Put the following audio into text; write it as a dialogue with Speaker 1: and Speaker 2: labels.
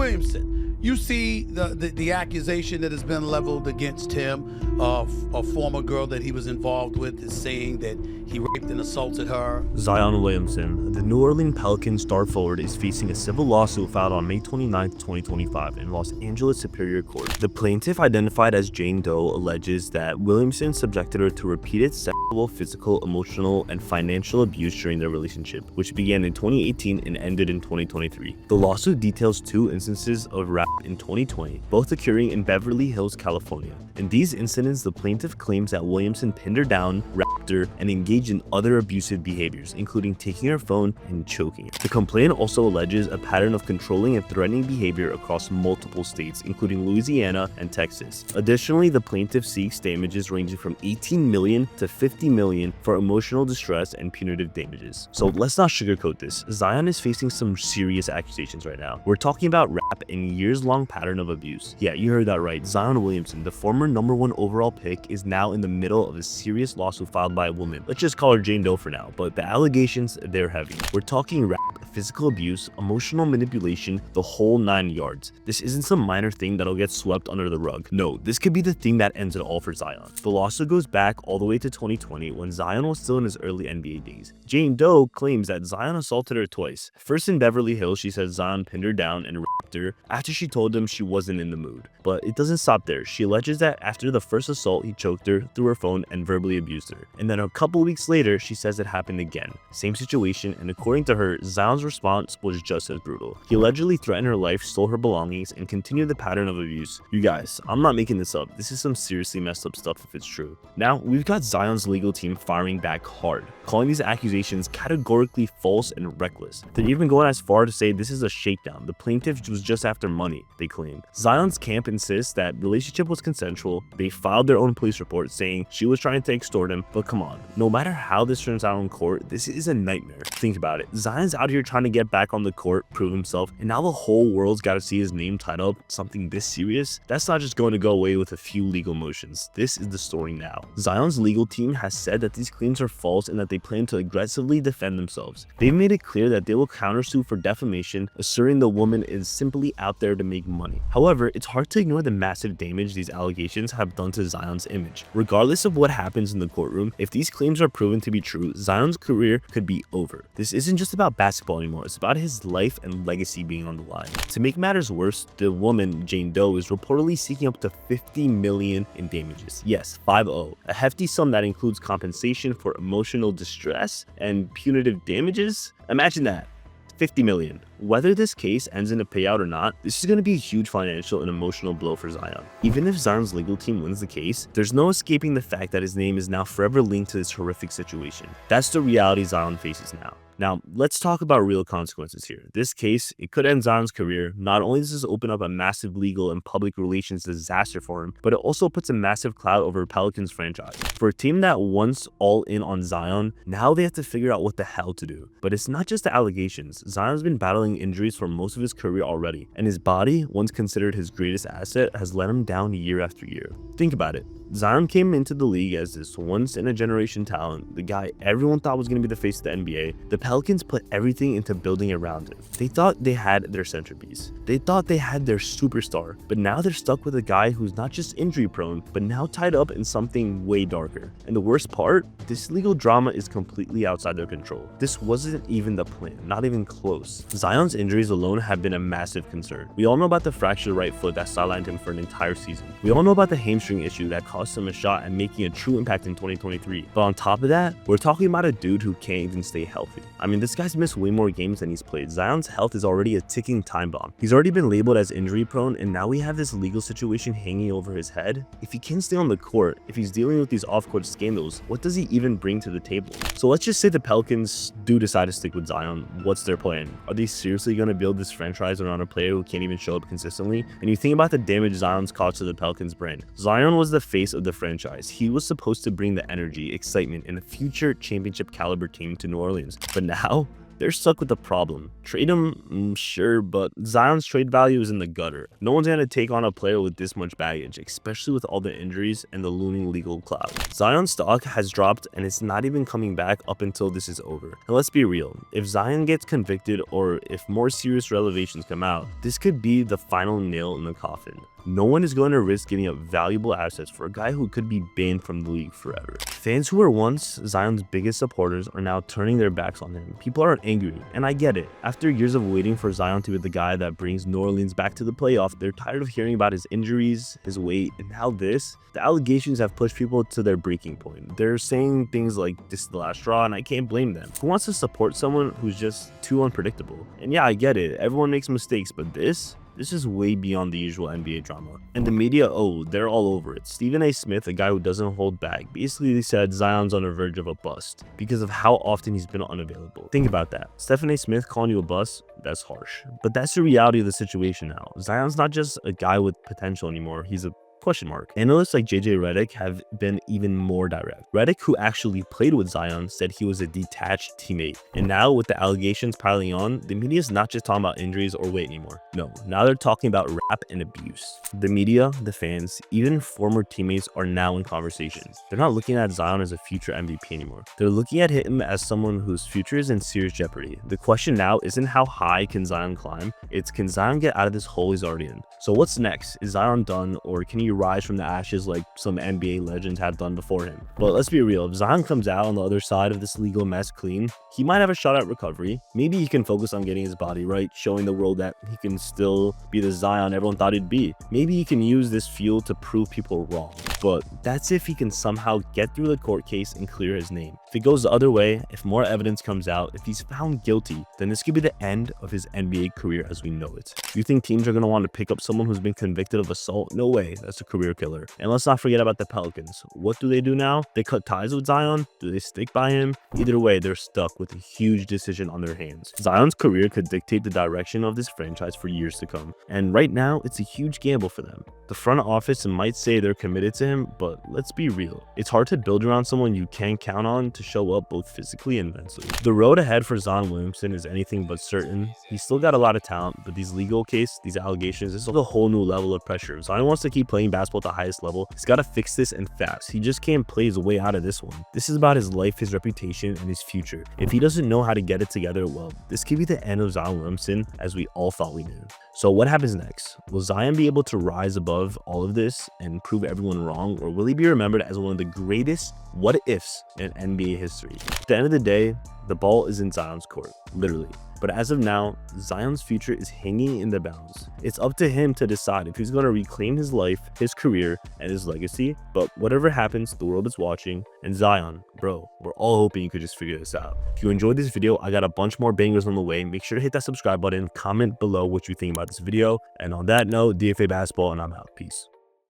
Speaker 1: Williamson, you see the accusation that has been leveled against him of a former girl that he was involved with is saying that he raped and assaulted her.
Speaker 2: Zion Williamson, the New Orleans Pelicans star forward, is facing a civil lawsuit filed on May 29, 2025 in Los Angeles Superior Court. The plaintiff, identified as Jane Doe, alleges that Williamson subjected her to repeated sexual, physical, emotional, and financial abuse during their relationship, which began in 2018 and ended in 2023. The lawsuit details 2 instances of rape in 2020, both occurring in Beverly Hills, California. In these incidents, the plaintiff claims that Williamson pinned her down, raped her, and engaged in other abusive behaviors, including taking her phone and choking her. The complaint also alleges a pattern of controlling and threatening behavior across multiple states, including Louisiana and Texas. Additionally, the plaintiff seeks damages ranging from $18 million to $50 million for emotional distress and punitive damages. So let's not sugarcoat this. Zion is facing some serious accusations right now. We're talking about rap and years-long pattern of abuse. Yeah, you heard that right. Zion Williamson, the former #1 overall pick, is now in the middle of a serious lawsuit filed by a woman. Let's just call her Jane Doe for now, but the allegations, they're heavy. We're talking rap, physical abuse, emotional manipulation, the whole 9 yards. This isn't some minor thing that'll get swept under the rug. No, this could be the thing that ends it all for Zion. The lawsuit goes back all the way to 2020 when Zion was still in his early NBA days. Jane Doe claims that Zion assaulted her twice. First in Beverly Hills, she says Zion pinned her down and raped her after she told him she wasn't in the mood. But it doesn't stop there. She alleges that after the first assault, he choked her, threw her phone, and verbally abused her. And then a couple weeks later, she says it happened again. Same situation, and according to her, Zion's response was just as brutal. He allegedly threatened her life, stole her belongings, and continued the pattern of abuse. You guys, I'm not making this up. This is some seriously messed up stuff if it's true. Now, we've got Zion's legal team firing back hard, calling these accusations categorically false and reckless. They're even going as far to say this is a shakedown. The plaintiff was just after money, they claim. Zion's camp insists that the relationship was consensual. They filed their own police report saying she was trying to extort him, but come on. No matter how this turns out in court, this is a nightmare. Think about it. Zion's out here trying to get back on the court, prove himself, and now the whole world's got to see his name tied up something this serious? That's not just going to go away with a few legal motions. This is the story now. Zion's legal team has said that these claims are false and that they plan to aggressively defend themselves. They've made it clear that they will countersue for defamation, asserting the woman is simply out there to make money. However, it's hard to ignore the massive damage these allegations have done to Zion's image. Regardless of what happens in the courtroom, if these claims are proven to be true, Zion's career could be over. This isn't just about basketball anymore, it's about his life and legacy being on the line. To make matters worse, the woman, Jane Doe, is reportedly seeking up to $50 million in damages. Yes, 50. A hefty sum that includes compensation for emotional distress and punitive damages. Imagine that. 50 million. Whether this case ends in a payout or not, this is going to be a huge financial and emotional blow for Zion. Even if Zion's legal team wins the case, there's no escaping the fact that his name is now forever linked to this horrific situation. That's the reality Zion faces now. Now, let's talk about real consequences here. This case, it could end Zion's career. Not only does this open up a massive legal and public relations disaster for him, but it also puts a massive cloud over Pelicans franchise. For a team that once all in on Zion, now they have to figure out what the hell to do. But it's not just the allegations. Zion's been battling injuries for most of his career already, and his body, once considered his greatest asset, has let him down year after year. Think about it. Zion came into the league as this once-in-a-generation talent, the guy everyone thought was going to be the face of the NBA. The Pelicans put everything into building around him. They thought they had their centerpiece. They thought they had their superstar, but now they're stuck with a guy who's not just injury-prone, but now tied up in something way darker. And the worst part, this legal drama is completely outside their control. This wasn't even the plan, not even close. Zion's injuries alone have been a massive concern. We all know about the fractured right foot that sidelined him for an entire season. We all know about the hamstring issue that cost him a shot at making a true impact in 2023. But on top of that, we're talking about a dude who can't even stay healthy. I mean, this guy's missed way more games than he's played. Zion's health is already a ticking time bomb. He's already been labeled as injury prone, and now we have this legal situation hanging over his head. If he can't stay on the court, if he's dealing with these off-court scandals, what does he even bring to the table? So let's just say the Pelicans do decide to stick with Zion. What's their plan? Are they seriously going to build this franchise around a player who can't even show up consistently? And you think about the damage Zion's caused to the Pelicans brand. Zion was the face of the franchise. He was supposed to bring the energy, excitement, and a future championship caliber team to New Orleans. But now, they're stuck with the problem. Trade him, sure, but Zion's trade value is in the gutter. No one's gonna take on a player with this much baggage, especially with all the injuries and the looming legal cloud. Zion's stock has dropped and it's not even coming back up until this is over. And let's be real, if Zion gets convicted or if more serious revelations come out, this could be the final nail in the coffin. No one is going to risk giving up valuable assets for a guy who could be banned from the league forever. Fans who were once Zion's biggest supporters are now turning their backs on him. People are angry, and I get it. After years of waiting for Zion to be the guy that brings New Orleans back to the playoff, they're tired of hearing about his injuries, his weight, and how the allegations have pushed people to their breaking point. They're saying things like, this is the last straw, and I can't blame them. Who wants to support someone who's just too unpredictable? And yeah, I get it. Everyone makes mistakes, but this is way beyond the usual NBA drama. And the media, oh, they're all over it. Stephen A. Smith, a guy who doesn't hold back, basically said Zion's on the verge of a bust because of how often he's been unavailable. Think about that. Stephen A. Smith calling you a bust? That's harsh. But that's the reality of the situation now. Zion's not just a guy with potential anymore. He's a question mark. Analysts like JJ Redick have been even more direct. Redick, who actually played with Zion, said he was a detached teammate. And now with the allegations piling on, the media is not just talking about injuries or weight anymore. No, now they're talking about rap and abuse. The media, the fans, even former teammates are now in conversation. They're not looking at Zion as a future MVP anymore. They're looking at him as someone whose future is in serious jeopardy. The question now isn't how high can Zion climb, it's can Zion get out of this hole he's already in. So what's next? Is Zion done, or can he rise from the ashes like some NBA legends have done before him? But let's be real, if Zion comes out on the other side of this legal mess clean, he might have a shot at recovery. Maybe he can focus on getting his body right, showing the world that he can still be the Zion everyone thought he'd be. Maybe he can use this fuel to prove people wrong. But that's if he can somehow get through the court case and clear his name. If it goes the other way, if more evidence comes out, if he's found guilty, then this could be the end of his NBA career as we know it. Do you think teams are going to want to pick up someone who's been convicted of assault? No way, that's a career killer. And let's not forget about the Pelicans. What do they do now? They cut ties with Zion? Do they stick by him? Either way, they're stuck with a huge decision on their hands. Zion's career could dictate the direction of this franchise for years to come. And right now, it's a huge gamble for them. The front office might say they're committed to him, but let's be real. It's hard to build around someone you can't count on to show up both physically and mentally. The road ahead for Zion Williamson is anything but certain. He's still got a lot of talent, but these legal case, these allegations, this is a whole new level of pressure. If Zion wants to keep playing basketball at the highest level, he's got to fix this and fast. He just can't play his way out of this one. This is about his life, his reputation, and his future. If he doesn't know how to get it together, well, this could be the end of Zion Williamson as we all thought we knew. So what happens next? Will Zion be able to rise above all of this and prove everyone wrong, or will he be remembered as one of the greatest what-ifs in NBA history? At the end of the day, the ball is in Zion's court, literally. But as of now, Zion's future is hanging in the balance. It's up to him to decide if he's going to reclaim his life, his career, and his legacy. But whatever happens, the world is watching. And Zion, bro, we're all hoping you could just figure this out. If you enjoyed this video, I got a bunch more bangers on the way. Make sure to hit that subscribe button, comment below what you think about this video. And on that note, DFA basketball, and I'm out. Peace.